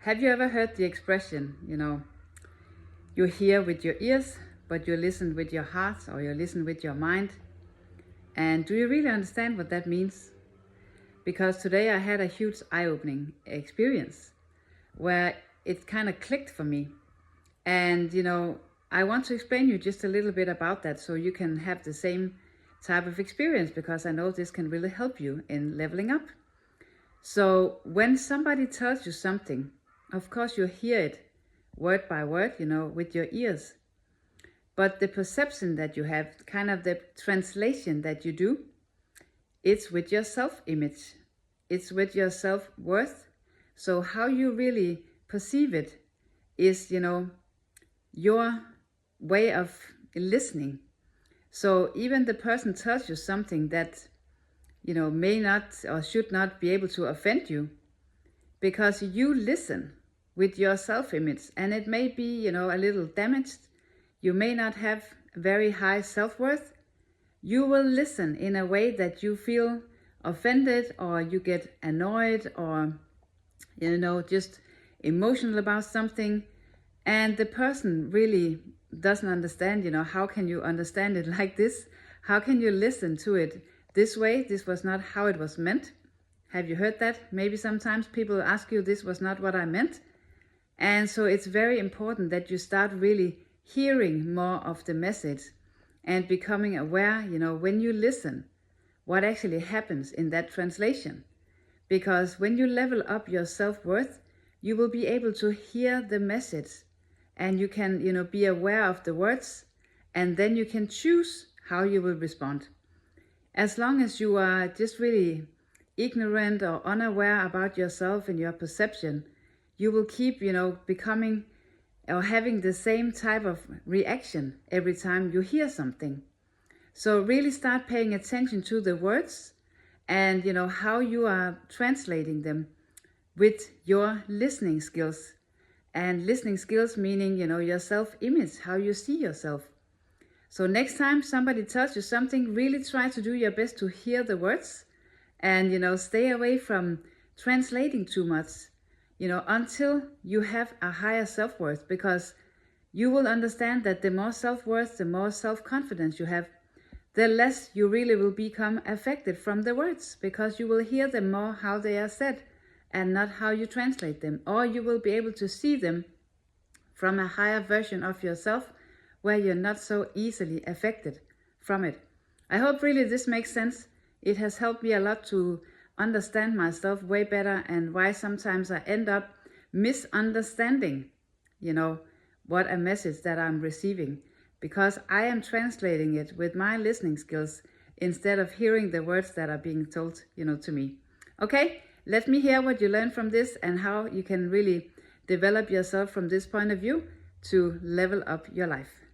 Have you ever heard the expression, you hear with your ears, but you listen with your heart, or you listen with your mind? And do you really understand what that means? Because today I had a huge eye-opening experience where it kind of clicked for me. And, I want to explain you just a little bit about that so you can have the same type of experience, because I know this can really help you in leveling up. So when somebody tells you something, of course you hear it word by word, with your ears. But the perception that you have, kind of the translation that you do, it's with your self-image. It's with your self-worth. So how you really perceive it is, your way of listening. So even the person tells you something that, may not or should not be able to offend you, because you listen with your self-image, and it may be, a little damaged. You may not have very high self-worth. You will listen in a way that you feel offended, or you get annoyed, or, just emotional about something. And the person really doesn't understand, how can you understand it like this? How can you listen to it this way? This was not how it was meant. Have you heard that? Maybe sometimes people ask you, this was not what I meant. And so it's very important that you start really hearing more of the message and becoming aware, when you listen, what actually happens in that translation. Because when you level up your self-worth, you will be able to hear the message, and you can, be aware of the words, and then you can choose how you will respond. As long as you are just really ignorant or unaware about yourself and your perception, you will keep, becoming or having the same type of reaction every time you hear something. So really start paying attention to the words and, how you are translating them with your listening skills. And listening skills meaning, your self-image, how you see yourself. So next time somebody tells you something, really try to do your best to hear the words and, stay away from translating too much, until you have a higher self-worth, because you will understand that the more self-worth, the more self-confidence you have, the less you really will become affected from the words, because you will hear them more how they are said and not how you translate them. Or you will be able to see them from a higher version of yourself where you're not so easily affected from it. I hope really this makes sense. It has helped me a lot to understand myself way better, and why sometimes I end up misunderstanding, what a message that I'm receiving, because I am translating it with my listening skills instead of hearing the words that are being told, to me. Okay, let me hear what you learned from this and how you can really develop yourself from this point of view to level up your life.